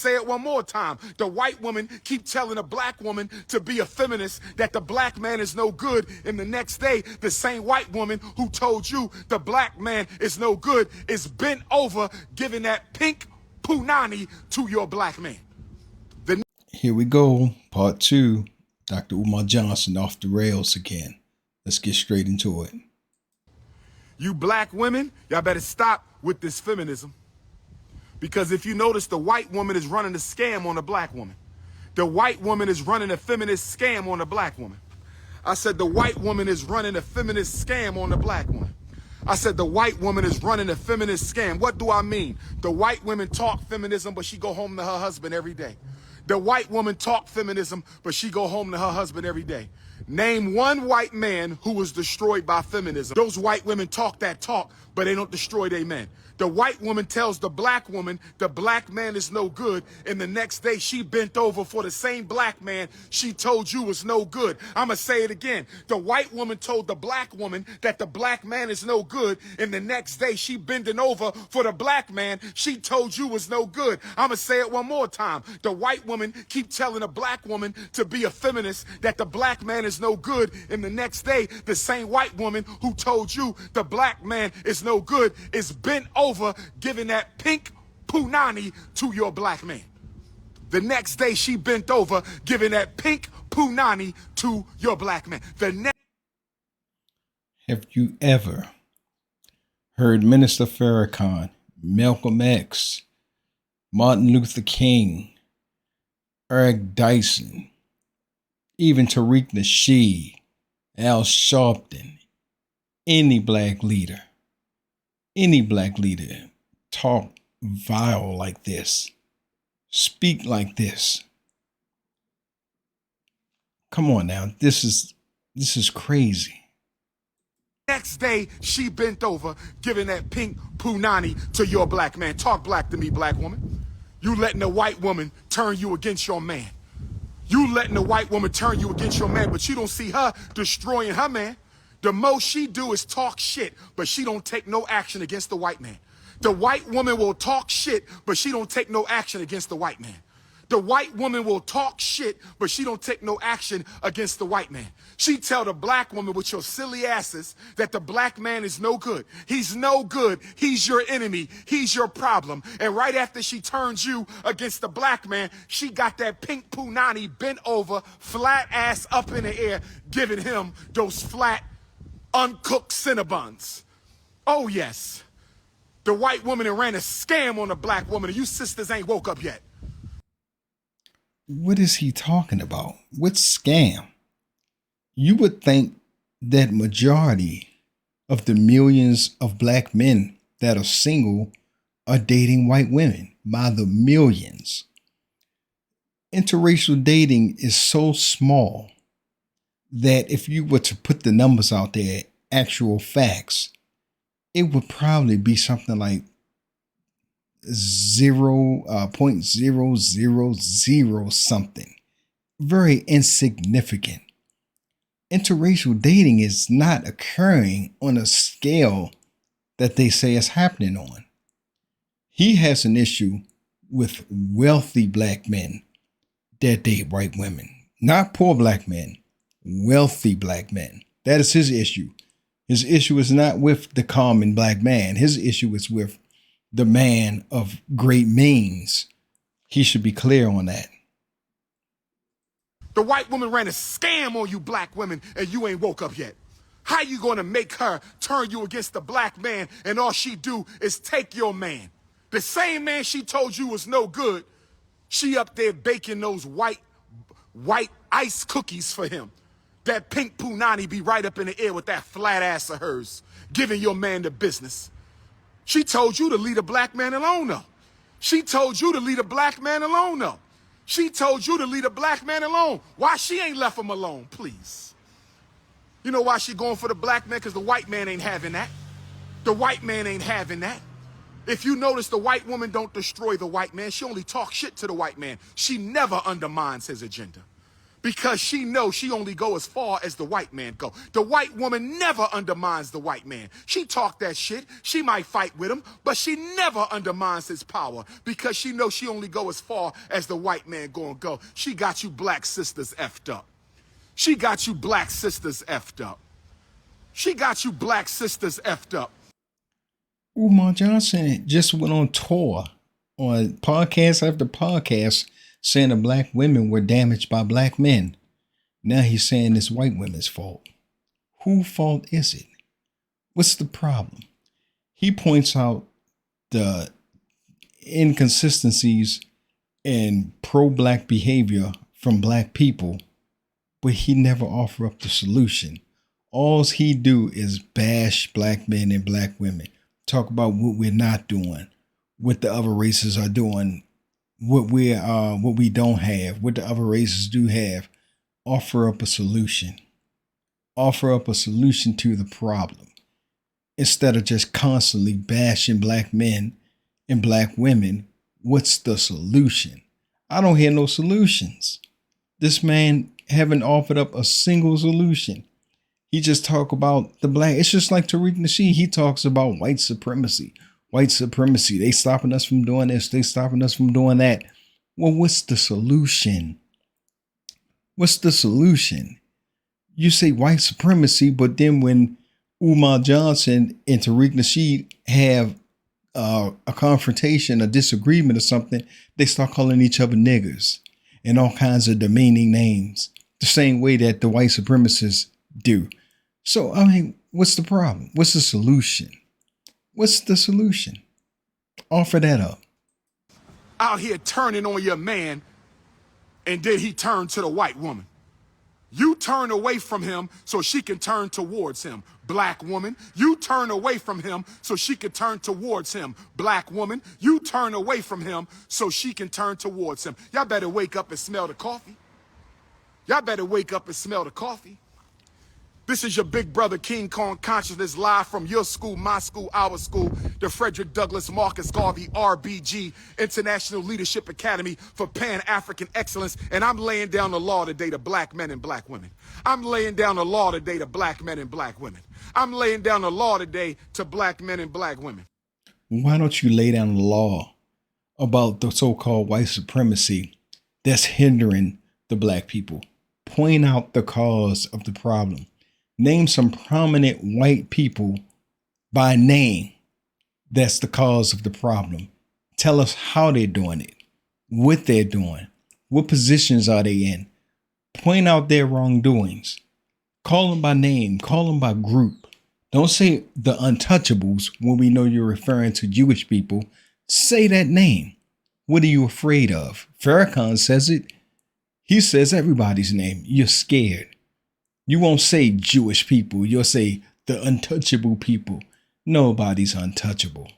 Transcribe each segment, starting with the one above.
say it one more time. The white woman keep telling a black woman to be a feminist, that the black man is no good. And the next day, the same white woman who told you the black man is no good is bent over giving that pink punani to your black man. Here we go, part two. Dr. Umar Johnson off the rails again. Let's get straight into it. You black women, y'all better stop with this feminism. Because if you notice, the white woman is running a scam on the black woman. The white woman is running a feminist scam on the black woman. I said the white woman is running a feminist scam on the black woman. I said the white woman is running a feminist scam. What do I mean? The white women talk feminism, but she go home to her husband every day. The white woman talk feminism, but she go home to her husband every day. Name one white man who was destroyed by feminism. Those white women talk that talk, but they don't destroy their men. The white woman tells the black woman the black man is no good, and the next day she bent over for the same black man she told you was no good. I'ma say it again. The white woman told the black woman that the black man is no good, and the next day she bending over for the black man she told you was no good. I'ma say it one more time. The white woman keep telling a black woman to be a feminist, that the black man is no good, and the next day the same white woman who told you the black man is no good is bent over giving that pink punani to your black man. The next day she bent over giving that pink punani to your black man. Have you ever heard Minister Farrakhan, Malcolm X, Martin Luther King, Eric Dyson, even Tariq Nasheed, Al Sharpton, any black leader talk vile like this, speak like this? Come on now, this is crazy. Next day, she bent over, giving that pink punani to your black man. Talk black to me, black woman. You letting a white woman turn you against your man. You letting a white woman turn you against your man, but you don't see her destroying her man. The most she do is talk shit, but she don't take no action against the white man. The white woman will talk shit, but she don't take no action against the white man. The white woman will talk shit, but she don't take no action against the white man. She tell the black woman with your silly asses that the black man is no good. He's no good. He's your enemy. He's your problem. And right after she turns you against the black man, she got that pink punani bent over, flat ass up in the air, giving him those flat, uncooked Cinnabons. Oh yes. The white woman that ran a scam on the black woman, and you sisters ain't woke up yet. What is he talking about? What scam? You would think that majority of the millions of black men that are single are dating white women by the millions. Interracial dating is so small that if you were to put the numbers out there, actual facts, it would probably be something like 0.000 something. Very insignificant. Interracial dating is not occurring on a scale that they say is happening on. He has an issue with wealthy black men that date white women. Not poor black men, wealthy black men. That is his issue. His issue is not with the common black man. His issue is with the man of great means. He should be clear on that. The white woman ran a scam on you black women, and you ain't woke up yet. How you gonna make her turn you against the black man, and all she do is take your man? The same man she told you was no good, she up there baking those white ice cookies for him. That pink punani be right up in the air with that flat ass of hers, giving your man the business. She told you to leave a black man alone, though. She told you to leave a black man alone, though. She told you to leave a black man alone. Why she ain't left him alone, please? You know why she going for the black man? Because the white man ain't having that. The white man ain't having that. If you notice, the white woman don't destroy the white man. She only talks shit to the white man. She never undermines his agenda. because she knows she only go as far as the white man go. The white woman never undermines the white man. She talk that shit. She might fight with him, but she never undermines his power because she knows she only go as far as the white man gonna go. She got you black sisters effed up. She got you black sisters effed up. She got you black sisters effed up. Umar Johnson just went on tour on podcast after podcast saying that black women were damaged by black men. Now he's saying it's white women's fault. Whose fault is it? What's the problem? He points out the inconsistencies in pro-black behavior from black people, but he never offer up the solution. All he do is bash black men and black women, talk about what we're not doing, what the other races are doing, what we don't have, what the other races do have. Offer up a solution. Offer up a solution to the problem instead of just constantly bashing black men and black women. What's the solution? I don't hear no solutions. This man haven't offered up a single solution. He just talk about the black. It's just like Tariq Nasheed. He talks about white supremacy. White supremacy. They stopping us from doing this. They stopping us from doing that. Well, what's the solution? What's the solution? You say white supremacy, but then when Umar Johnson and Tariq Nasheed have a confrontation, a disagreement or something, they start calling each other niggers and all kinds of demeaning names, the same way that the white supremacists do. So, I mean, what's the problem? What's the solution? What's the solution? Offer that up. Out here turning on your man, and then he turned to the white woman. You turn away from him so she can turn towards him. Black woman, you turn away from him so she can turn towards him. Black woman, you turn away from him so she can turn towards him. Y'all better wake up and smell the coffee. Y'all better wake up and smell the coffee. This is your big brother King Kong Consciousness, live from your school, my school, our school, the Frederick Douglass Marcus Garvey RBG, International Leadership Academy for Pan-African Excellence. And I'm laying down the law today to black men and black women. I'm laying down the law today to black men and black women. I'm laying down the law today to black men and black women. Why don't you lay down the law about the so-called white supremacy that's hindering the black people? Point out the cause of the problem. Name some prominent white people by name that's the cause of the problem. Tell us how they're doing it, what they're doing, what positions are they in. Point out their wrongdoings. Call them by name, call them by group. Don't say the untouchables when we know you're referring to Jewish people. Say that name. What are you afraid of? Farrakhan says it. He says everybody's name. You're scared. You won't say Jewish people. You'll say the untouchable people. Nobody's untouchable.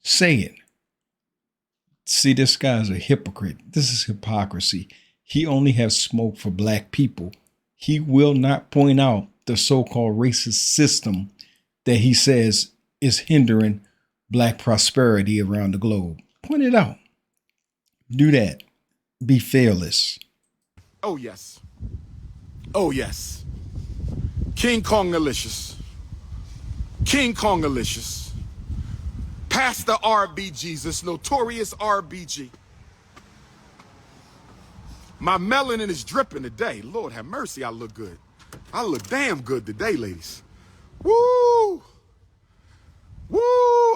Say it. See, this guy's a hypocrite. This is hypocrisy. He only has smoke for black people. He will not point out the so-called racist system that he says is hindering black prosperity around the globe. Point it out. Do that. Be fearless. Oh, yes. Oh, yes. King Kong Alicious. King Kong Alicious. Pastor RB Jesus, notorious RBG. My melanin is dripping today. Lord have mercy, I look good. I look damn good today, ladies. Woo! Woo!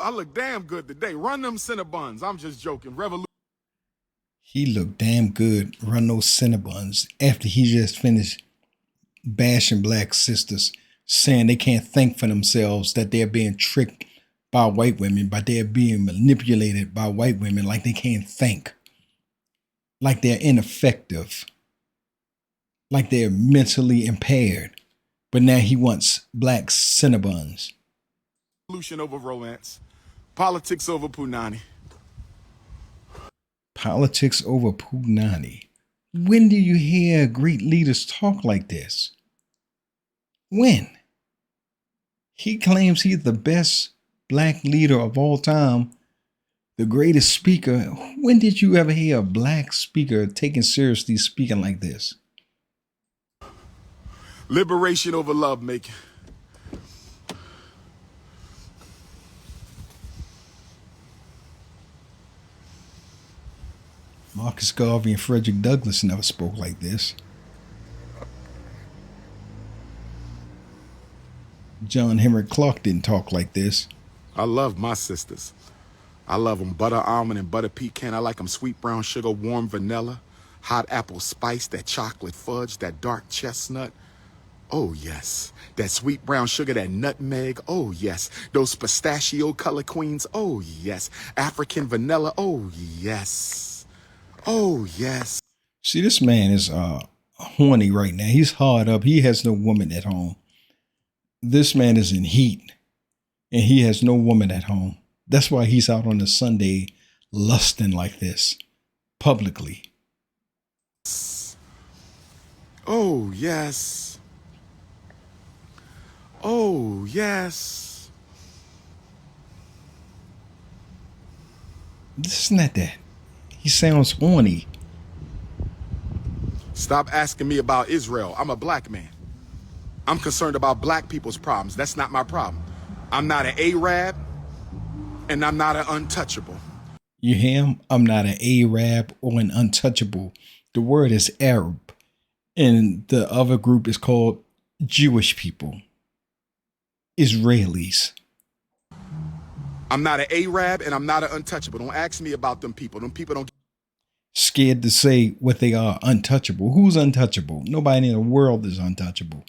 I look damn good today. Run them Cinnabons. I'm just joking. Revolution. He looked damn good. Run those Cinnabons after he just finished bashing black sisters, saying they can't think for themselves, that they're being tricked by white women, but they're being manipulated by white women, like they can't think, like they're ineffective, like they're mentally impaired. But now he wants black Cinnabons. Revolution over romance. Politics over Punani. Politics over Punani. When do you hear great leaders talk like this? When? He claims he's the best black leader of all time. The greatest speaker. When did you ever hear a black speaker taken seriously speaking like this? Liberation over love making. Marcus Garvey and Frederick Douglass never spoke like this. John Henry Clark didn't talk like this. I love my sisters. I love them butter almond and butter pecan. I like them sweet brown sugar, warm vanilla, hot apple spice, that chocolate fudge, that dark chestnut. Oh, yes. That sweet brown sugar, that nutmeg. Oh, yes. Those pistachio color queens. Oh, yes. African vanilla. Oh, yes. Oh, yes. See, this man is horny right now. He's hard up. He has no woman at home. This man is in heat, and he has no woman at home. That's why he's out on a Sunday lusting like this, publicly. Oh, yes. Oh, yes. This is not that. He sounds horny. Stop asking me about Israel. I'm a black man. I'm concerned about black people's problems. That's not my problem. I'm not an Arab, and I'm not an untouchable. You hear him? I'm not an Arab or an untouchable. The word is Arab, and the other group is called Jewish people, Israelis. I'm not an Arab, and I'm not an untouchable. Don't ask me about them people. Them people don't. Scared to say what they are, untouchable. Who's untouchable? Nobody in the world is untouchable.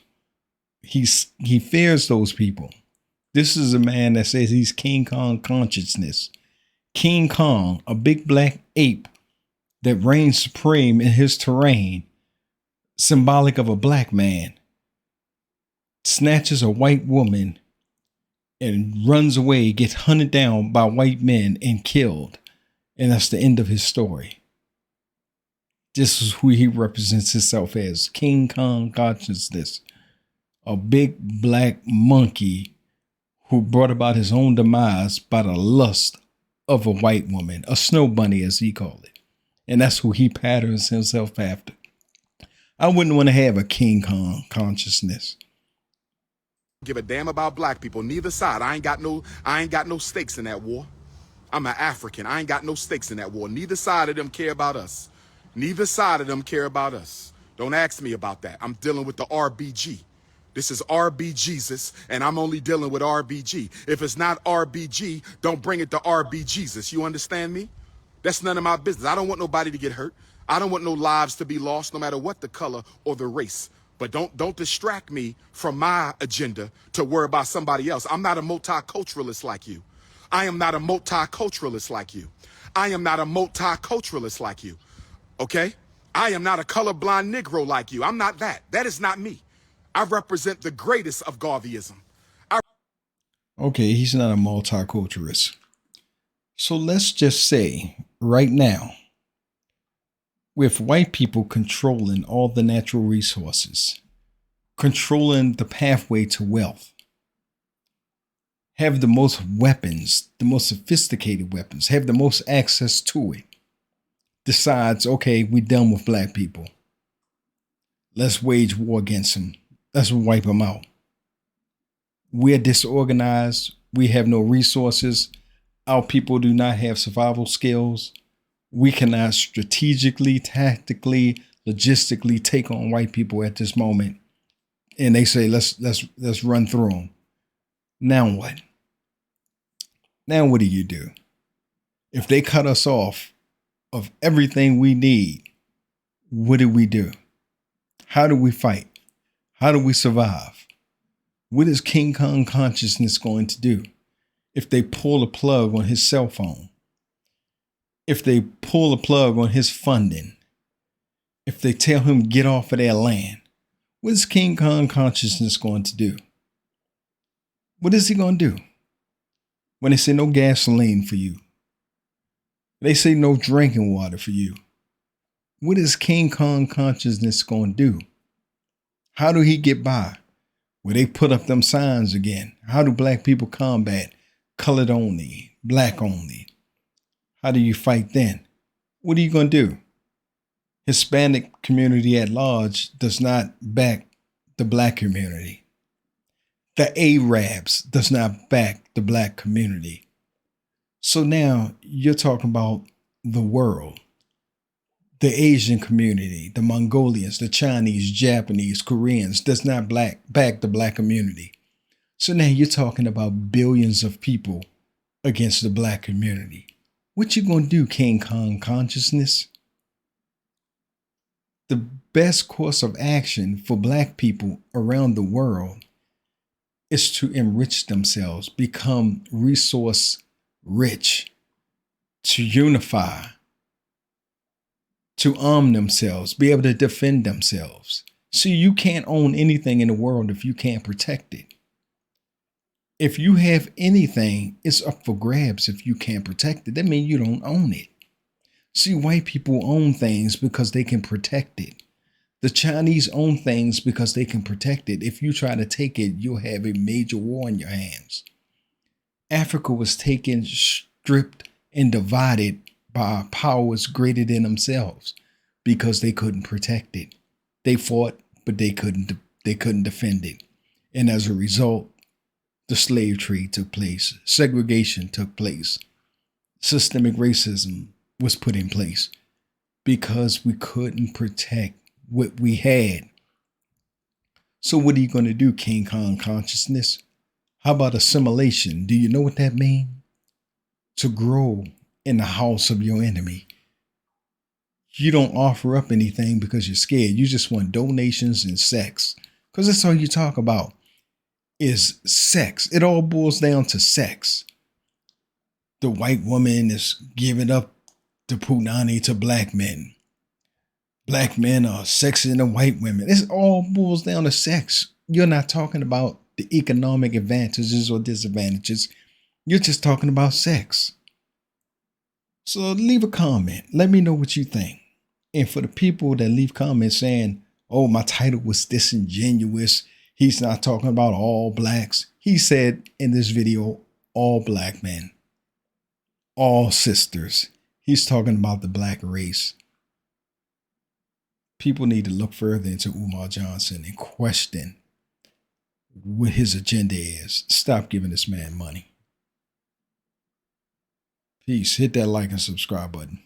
He fears those people. This is a man that says he's King Kong consciousness. King Kong, a big black ape that reigns supreme in his terrain, symbolic of a black man, snatches a white woman and runs away, gets hunted down by white men and killed. And that's the end of his story. This is who he represents himself as, King Kong consciousness. A big black monkey who brought about his own demise by the lust of a white woman, a snow bunny as he called it. And that's who he patterns himself after. I wouldn't want to have a King Kong consciousness. Give a damn about black people. Neither side. I ain't got no stakes in that war. I'm an African. I ain't got no stakes in that war. Neither side of them care about us. Neither side of them care about us. Don't ask me about that. I'm dealing with the RBG. This is RB Jesus, and I'm only dealing with RBG. If it's not RBG, don't bring it to RB Jesus. You understand me? That's none of my business. I don't want nobody to get hurt. I don't want no lives to be lost, no matter what the color or the race. But don't distract me from my agenda to worry about somebody else. I'm not a multiculturalist like you. I am not a multiculturalist like you. I am not a multiculturalist like you. Okay? I am not a colorblind Negro like you. I'm not that. That is not me. I represent the greatest of Garveyism. Okay, he's not a multiculturalist. So let's just say right now, with white people controlling all the natural resources, controlling the pathway to wealth, have the most weapons, the most sophisticated weapons, have the most access to it, decides, okay, we're done with black people. Let's wage war against them. Let's wipe them out. We're disorganized. We have no resources. Our people do not have survival skills. We cannot strategically, tactically, logistically take on white people at this moment. And they say, let's run through them. Now what? Now what do you do? If they cut us off of everything we need, what do we do? How do we fight? How do we survive? What is King Kong consciousness going to do if they pull a plug on his cell phone? If they pull a plug on his funding? If they tell him get off of their land? What is King Kong consciousness going to do? What is he going to do? When they say no gasoline for you, they say no drinking water for you. What is King Kong consciousness going to do? How do he get by? Will they put up them signs again? How do black people combat colored only, black only? How do you fight then? What are you going to do? Hispanic community at large does not back the black community. The Arabs does not back the black community. So now you're talking about the world, the Asian community, the Mongolians, the Chinese, Japanese, Koreans does not back the black community. So now you're talking about billions of people against the black community. What you gonna do, King Kong consciousness? The best course of action for black people around the world is to enrich themselves, become resource rich, to unify, to arm themselves, be able to defend themselves. See, you can't own anything in the world if you can't protect it. If you have anything, it's up for grabs if you can't protect it. That means you don't own it. See, white people own things because they can protect it. The Chinese own things because they can protect it. If you try to take it, you'll have a major war in your hands. Africa was taken, stripped, and divided by powers greater than themselves because they couldn't protect it. They fought, but they couldn't defend it. And as a result, the slave trade took place. Segregation took place. Systemic racism was put in place because we couldn't protect what we had. So what are you going to do, King Kong consciousness? How about assimilation? Do you know what that means? To grow in the house of your enemy. You don't offer up anything because you're scared. You just want donations and sex. Because that's all you talk about is sex. It all boils down to sex. The white woman is giving up the punani to black men. Black men are sexing the white women. It all boils down to sex. You're not talking about the economic advantages or disadvantages. You're just talking about sex. So leave a comment. Let me know what you think. And for the people that leave comments saying, oh, my title was disingenuous, he's not talking about all blacks. He said in this video, all black men, all sisters. He's talking about the black race. People need to look further into Umar Johnson and question what his agenda is. Stop giving this man money. Peace. Hit that like and subscribe button.